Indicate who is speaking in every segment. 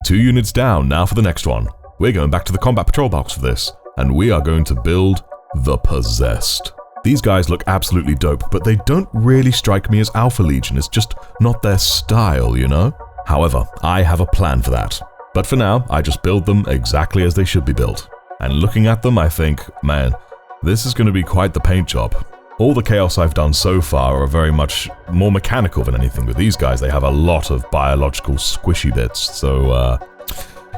Speaker 1: 2 units down, now for the next one. We're going back to the combat patrol box for this, and we are going to build the Possessed. These guys look absolutely dope, but they don't really strike me as Alpha Legion. It's just not their style, you know? However, I have a plan for that. But for now, I just build them exactly as they should be built. And looking at them, I think, man, this is going to be quite the paint job. All the chaos I've done so far are very much more mechanical than anything. With these guys, they have a lot of biological squishy bits. So,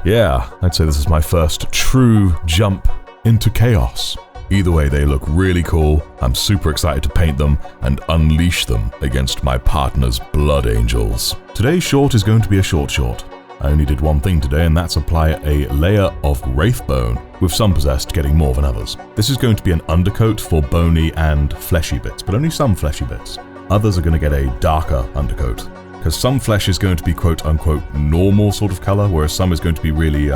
Speaker 1: yeah, I'd say this is my first true jump into chaos. Either way, they look really cool. I'm super excited to paint them and unleash them against my partner's blood angels. Today's short is going to be a short. I only did one thing today, and that's apply a layer of Wraithbone, with some Possessed getting more than others. This is going to be an undercoat for bony and fleshy bits, but only some fleshy bits. Others are going to get a darker undercoat, because some flesh is going to be quote-unquote normal sort of color, whereas some is going to be really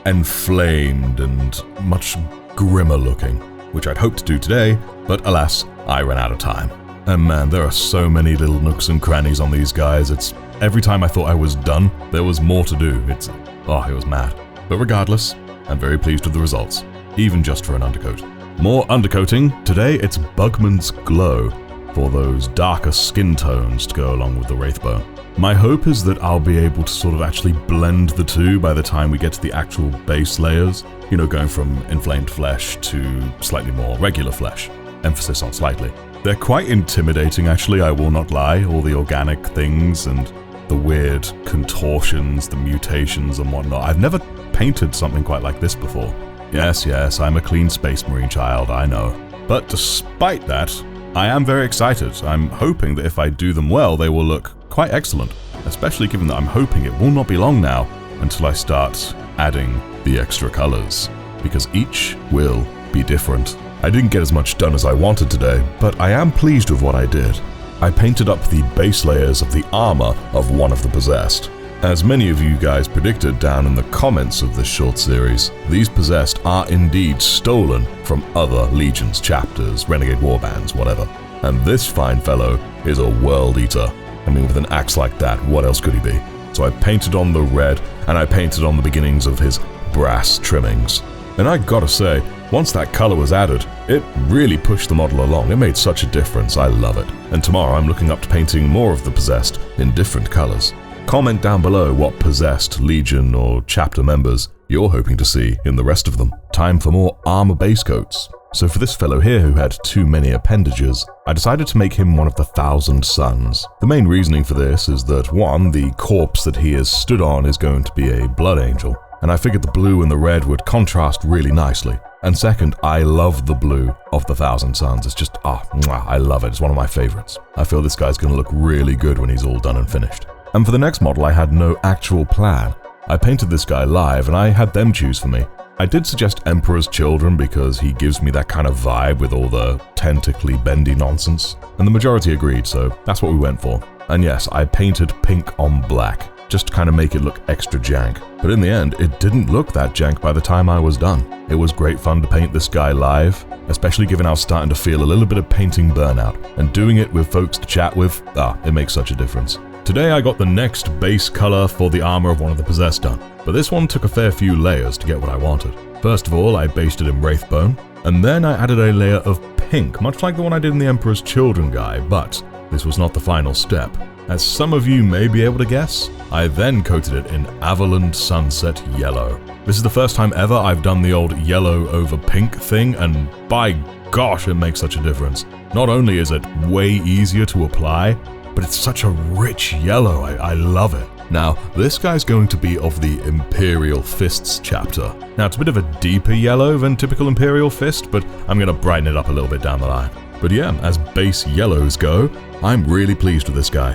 Speaker 1: inflamed and much grimmer looking, which I'd hoped to do today, but alas, I ran out of time. And man, there are so many little nooks and crannies on these guys. It's every time I thought I was done, there was more to do. It was mad. But regardless, I'm very pleased with the results, even just for an undercoat. More undercoating. Today it's Bugman's Glow for those darker skin tones to go along with the Wraithbone. My hope is that I'll be able to sort of actually blend the two by the time we get to the actual base layers, you know, going from inflamed flesh to slightly more regular flesh. Emphasis on slightly. They're quite intimidating, actually, I will not lie, all the organic things and the weird contortions, the mutations and whatnot. I've never painted something quite like this before. Yes, I'm a clean Space Marine child, I know. But despite that, I am very excited. I'm hoping that if I do them well, they will look quite excellent, especially given that I'm hoping it will not be long now until I start adding the extra colors, because each will be different. I didn't get as much done as I wanted today, but I am pleased with what I did. I painted up the base layers of the armor of one of the Possessed. As many of you guys predicted down in the comments of this short series, these Possessed are indeed stolen from other Legions chapters, Renegade Warbands, whatever. And this fine fellow is a World Eater. I mean, with an axe like that, what else could he be? So I painted on the red, and I painted on the beginnings of his brass trimmings. And I gotta say, once that color was added, it really pushed the model along. It made such a difference, I love it. And tomorrow I'm looking up to painting more of the Possessed in different colors. Comment down below what Possessed, Legion, or chapter members you're hoping to see in the rest of them. Time for more armor base coats. So for this fellow here who had too many appendages, I decided to make him one of the 1,000 Suns. The main reasoning for this is that 1, the corpse that he has stood on is going to be a blood angel, and I figured the blue and the red would contrast really nicely. And second, I love the blue of the 1,000 Suns. It's just, I love it. It's one of my favorites. I feel this guy's gonna look really good when he's all done and finished. And for the next model, I had no actual plan. I painted this guy live and I had them choose for me. I did suggest Emperor's Children because he gives me that kind of vibe with all the tentacly bendy nonsense, and the majority agreed, so that's what we went for. And yes, I painted pink on black, just to kind of make it look extra jank. But in the end, it didn't look that jank by the time I was done. It was great fun to paint this guy live, especially given I was starting to feel a little bit of painting burnout, and doing it with folks to chat with, it makes such a difference. Today I got the next base color for the armor of one of the Possessed done, but this one took a fair few layers to get what I wanted. First of all, I based it in Wraithbone, and then I added a layer of pink, much like the one I did in the Emperor's Children guy, but this was not the final step. As some of you may be able to guess, I then coated it in Averland Sunset Yellow. This is the first time ever I've done the old yellow over pink thing, and by gosh, it makes such a difference. Not only is it way easier to apply, but it's such a rich yellow, I love it. Now, this guy's going to be of the Imperial Fists chapter. Now, it's a bit of a deeper yellow than typical Imperial Fist, but I'm going to brighten it up a little bit down the line. But yeah, as base yellows go, I'm really pleased with this guy.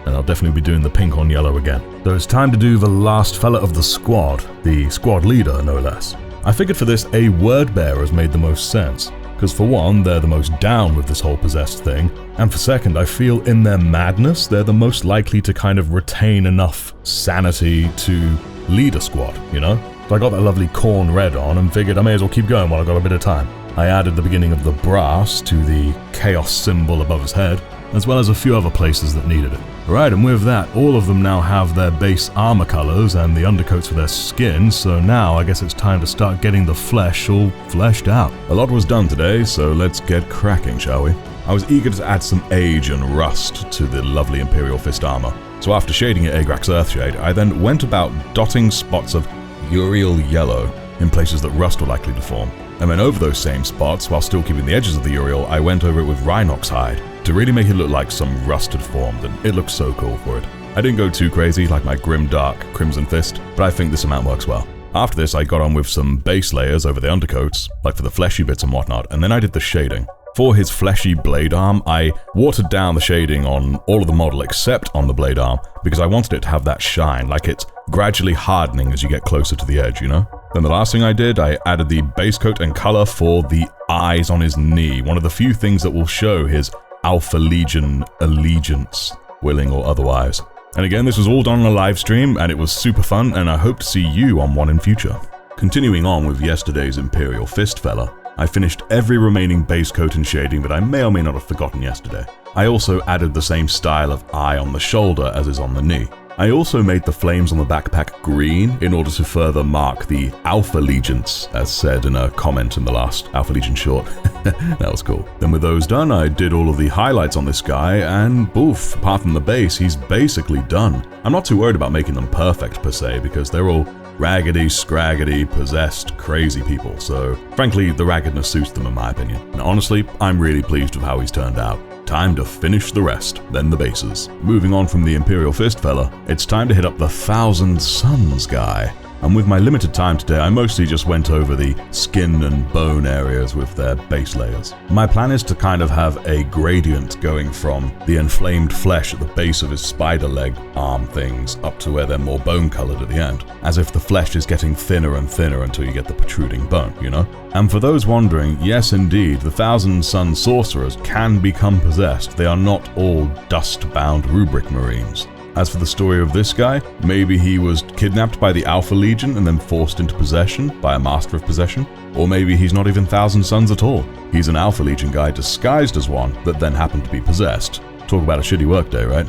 Speaker 1: And I'll definitely be doing the pink on yellow again. So it's time to do the last fella of the squad leader, no less. I figured for this, a word bearers made the most sense. Because for one, they're the most down with this whole Possessed thing, and for second, I feel in their madness, they're the most likely to kind of retain enough sanity to lead a squad, you know? So I got that lovely corn red on and figured I may as well keep going while I got a bit of time. I added the beginning of the brass to the chaos symbol above his head, as well as a few other places that needed it. Right, and with that, all of them now have their base armor colors and the undercoats for their skin, so now I guess it's time to start getting the flesh all fleshed out. A lot was done today, so let's get cracking, shall we? I was eager to add some age and rust to the lovely Imperial fist armor, so after shading it Agrax Earthshade, I then went about dotting spots of Uriel yellow in places that rust were likely to form. And then over those same spots, while still keeping the edges of the Uriel, I went over it with Rhinox hide to really make it look like some rust had formed, and it looks so cool for it. I didn't go too crazy like my grim dark Crimson Fist, but I think this amount works well. After this, I got on with some base layers over the undercoats, like for the fleshy bits and whatnot, and then I did the shading. For his fleshy blade arm, I watered down the shading on all of the model except on the blade arm, because I wanted it to have that shine, like it's gradually hardening as you get closer to the edge, you know? Then the last thing I did, I added the base coat and color for the eyes on his knee, one of the few things that will show his Alpha Legion allegiance, willing or otherwise. And again, this was all done on a live stream, and it was super fun, and I hope to see you on one in future. Continuing on with yesterday's Imperial Fist fella, I finished every remaining base coat and shading that I may or may not have forgotten yesterday. I also added the same style of eye on the shoulder as is on the knee. I also made the flames on the backpack green in order to further mark the Alpha Allegiance, as said in a comment in the last Alpha Legion short. That was cool. Then with those done, I did all of the highlights on this guy, and boof, apart from the base, he's basically done. I'm not too worried about making them perfect per se, because they're all raggedy, scraggedy, possessed, crazy people, so frankly, the raggedness suits them in my opinion. And honestly, I'm really pleased with how he's turned out. Time to finish the rest, then the bases. Moving on from the Imperial Fist fella, it's time to hit up the Thousand Suns guy. And with my limited time today, I mostly just went over the skin and bone areas with their base layers. My plan is to kind of have a gradient going from the inflamed flesh at the base of his spider leg arm things up to where they're more bone colored at the end, as if the flesh is getting thinner and thinner until you get the protruding bone, you know? And for those wondering, yes indeed, the Thousand Sun sorcerers can become possessed. They are not all dust-bound rubric marines. As for the story of this guy, maybe he was kidnapped by the Alpha Legion and then forced into possession by a Master of Possession, or maybe he's not even Thousand Suns at all. He's an Alpha Legion guy disguised as one that then happened to be possessed. Talk about a shitty workday, right?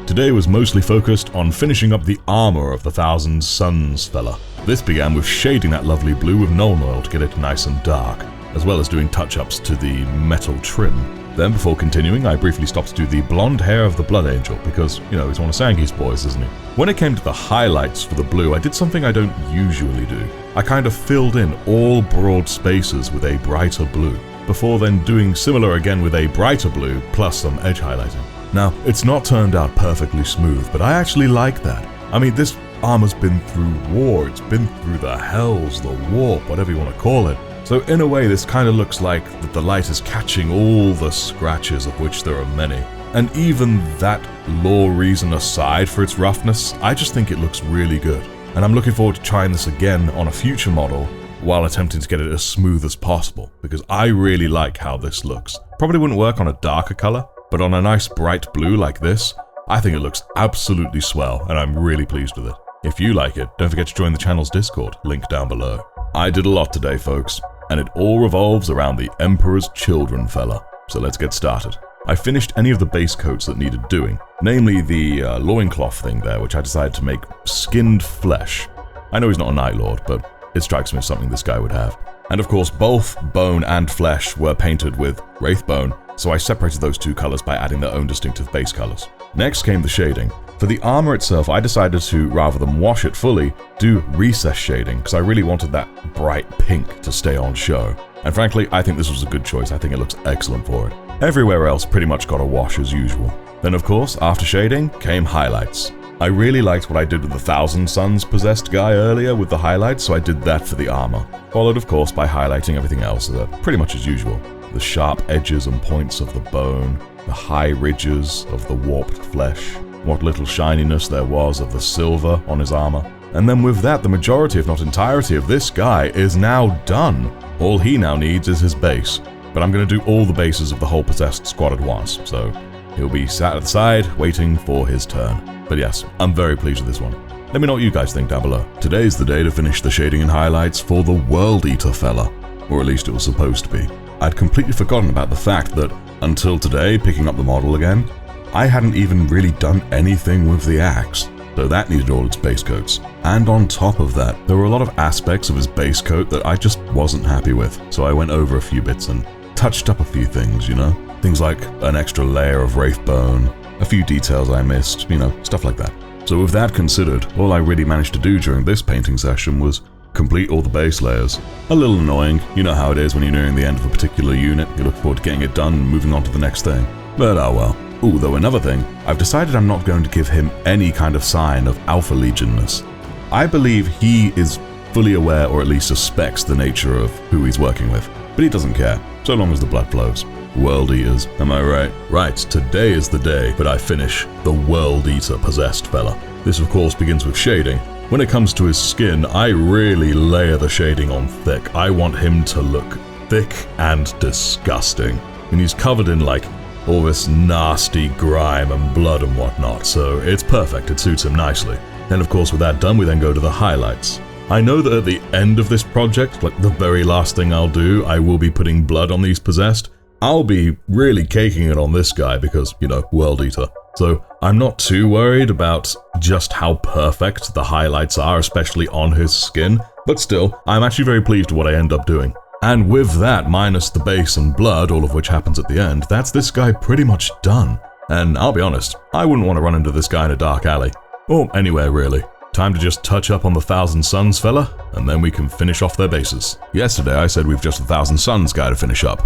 Speaker 1: Today was mostly focused on finishing up the armor of the Thousand Suns fella. This began with shading that lovely blue with Nuln Oil to get it nice and dark, as well as doing touch-ups to the metal trim. Then, before continuing, I briefly stopped to do the blonde hair of the Blood Angel, because, you know, he's one of Sangi's boys, isn't he? When it came to the highlights for the blue, I did something I don't usually do. I kind of filled in all broad spaces with a brighter blue, before then doing similar again with a brighter blue, plus some edge highlighting. Now, it's not turned out perfectly smooth, but I actually like that. I mean, this armor's been through war, it's been through the hells, the warp, whatever you want to call it. So in a way, this kind of looks like that the light is catching all the scratches, of which there are many. And even that lore reason aside for its roughness, I just think it looks really good. And I'm looking forward to trying this again on a future model while attempting to get it as smooth as possible, because I really like how this looks. Probably wouldn't work on a darker color, but on a nice bright blue like this, I think it looks absolutely swell, and I'm really pleased with it. If you like it, don't forget to join the channel's Discord, link down below. I did a lot today, folks, and it all revolves around the Emperor's Children fella. So let's get started. I finished any of the base coats that needed doing, namely the loincloth thing there, which I decided to make skinned flesh. I know he's not a Night Lord, but it strikes me as something this guy would have. And of course, both bone and flesh were painted with Wraithbone, so I separated those two colors by adding their own distinctive base colors. Next came the shading. For the armor itself, I decided to, rather than wash it fully, do recess shading, because I really wanted that bright pink to stay on show. And frankly, I think this was a good choice. I think it looks excellent for it. Everywhere else pretty much got a wash as usual. Then of course, after shading, came highlights. I really liked what I did with the Thousand Suns possessed guy earlier with the highlights, so I did that for the armor. Followed of course by highlighting everything else, pretty much as usual. The sharp edges and points of the bone, the high ridges of the warped flesh, what little shininess there was of the silver on his armor. And then with that, the majority, if not entirety, of this guy is now done. All he now needs is his base. But I'm going to do all the bases of the whole possessed squad at once, so he'll be sat at the side, waiting for his turn. But yes, I'm very pleased with this one. Let me know what you guys think down below. Today's the day to finish the shading and highlights for the World Eater fella. Or at least it was supposed to be. I'd completely forgotten about the fact that, until today, picking up the model again, I hadn't even really done anything with the axe, so that needed all its base coats. And on top of that, there were a lot of aspects of his base coat that I just wasn't happy with, so I went over a few bits and touched up a few things, you know? Things like an extra layer of wraith bone, a few details I missed, you know, stuff like that. So with that considered, all I really managed to do during this painting session was complete all the base layers. A little annoying, you know how it is when you're nearing the end of a particular unit, you look forward to getting it done and moving on to the next thing. But oh well. Ooh, though another thing, I've decided I'm not going to give him any kind of sign of Alpha Legionness. I believe he is fully aware, or at least suspects, the nature of who he's working with, but he doesn't care, so long as the blood flows. World Eaters, am I right? Right, today is the day that I finish the World Eater possessed fella. This of course begins with shading. When it comes to his skin, I really layer the shading on thick. I want him to look thick and disgusting. And he's covered in like all this nasty grime and blood and whatnot, so it's perfect, it suits him nicely. And of course with that done, we then go to the highlights. I know that at the end of this project, like the very last thing I'll do, I will be putting blood on these possessed. I'll be really caking it on this guy because, you know, World Eater. So I'm not too worried about just how perfect the highlights are, especially on his skin, but still, I'm actually very pleased with what I end up doing. And with that, minus the base and blood, all of which happens at the end, that's this guy pretty much done. And I'll be honest, I wouldn't want to run into this guy in a dark alley. Or anywhere really. Time to just touch up on the Thousand Suns fella, and then we can finish off their bases. Yesterday I said we've just the Thousand Suns guy to finish up.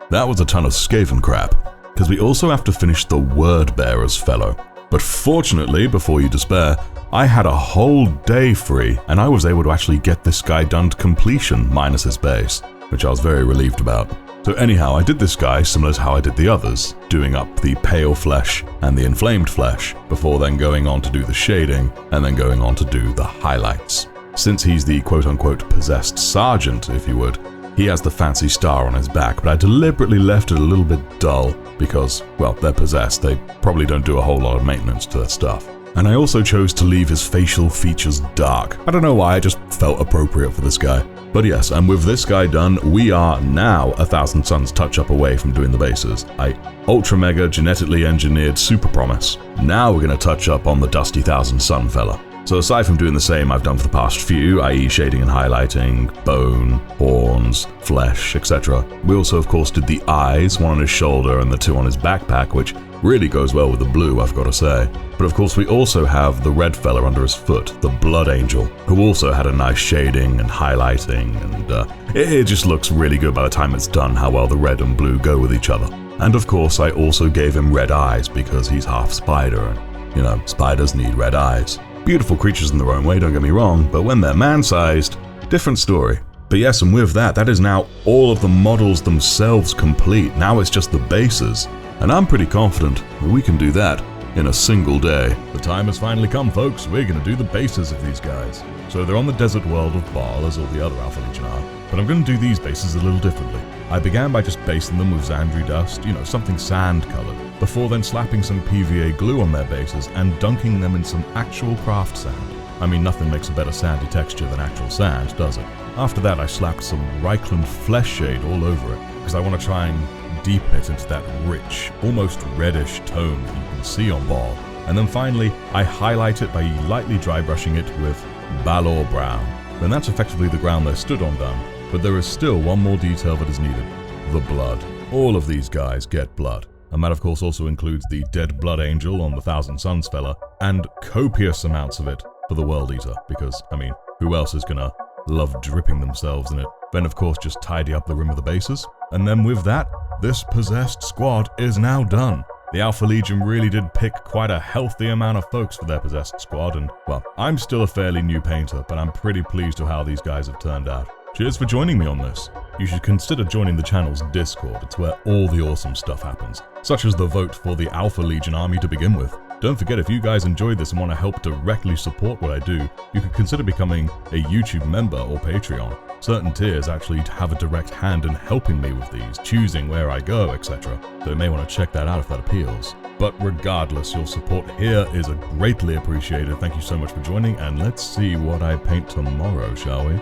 Speaker 1: That was a ton of Skaven crap, because we also have to finish the Word Bearers fellow. But fortunately, before you despair, I had a whole day free, and I was able to actually get this guy done to completion, minus his base, which I was very relieved about. So anyhow, I did this guy similar to how I did the others, doing up the pale flesh and the inflamed flesh, before then going on to do the shading, and then going on to do the highlights. Since he's the quote-unquote possessed sergeant, if you would, he has the fancy star on his back, but I deliberately left it a little bit dull because, well, they're possessed, they probably don't do a whole lot of maintenance to their stuff. And I also chose to leave his facial features dark. I don't know why, I just felt appropriate for this guy. But yes, and with this guy done, we are now a Thousand Suns touch-up away from doing the bases. I ultra-mega genetically engineered Super Promise. Now we're going to touch up on the Dusty Thousand Sun fella. So aside from doing the same I've done for the past few, i.e. shading and highlighting, bone, horns, flesh, etc. We also of course did the eyes, one on his shoulder and the two on his backpack, which really goes well with the blue, I've got to say. But of course we also have the red fella under his foot, the Blood Angel, who also had a nice shading and highlighting, and it just looks really good by the time it's done how well the red and blue go with each other. And of course I also gave him red eyes because he's half spider and, you know, spiders need red eyes. Beautiful creatures in their own way, don't get me wrong, but when they're man-sized, different story. But yes, and with that, that is now all of the models themselves complete. Now it's just the bases, and I'm pretty confident that we can do that in a single day. The time has finally come, folks. We're going to do the bases of these guys. So they're on the desert world of Baal, as all the other Alpha Legion are, but I'm going to do these bases a little differently. I began by just basing them with Xandri dust, you know, something sand-colored, before then slapping some PVA glue on their bases and dunking them in some actual craft sand. I mean, nothing makes a better sandy texture than actual sand, does it? After that, I slapped some Reichland flesh shade all over it, because I want to try and deepen it into that rich, almost reddish tone that you can see on Baal. And then finally, I highlight it by lightly dry brushing it with Balor Brown. Then that's effectively the ground they're stood on done, but there is still one more detail that is needed: the blood. All of these guys get blood. And that of course also includes the dead Blood Angel on the Thousand Suns fella, and copious amounts of it for the World Eater, because, I mean, who else is gonna love dripping themselves in it? Then of course just tidy up the rim of the bases, and then with that, this possessed squad is now done. The Alpha Legion really did pick quite a healthy amount of folks for their possessed squad, and, well, I'm still a fairly new painter, but I'm pretty pleased with how these guys have turned out. Cheers for joining me on this. You should consider joining the channel's Discord. It's where all the awesome stuff happens, such as the vote for the Alpha Legion army to begin with. Don't forget, if you guys enjoyed this and want to help directly support what I do, you could consider becoming a YouTube member or Patreon. Certain tiers actually have a direct hand in helping me with these, choosing where I go, etc. So you may want to check that out if that appeals. But regardless, your support here is greatly appreciated. Thank you so much for joining, and let's see what I paint tomorrow, shall we?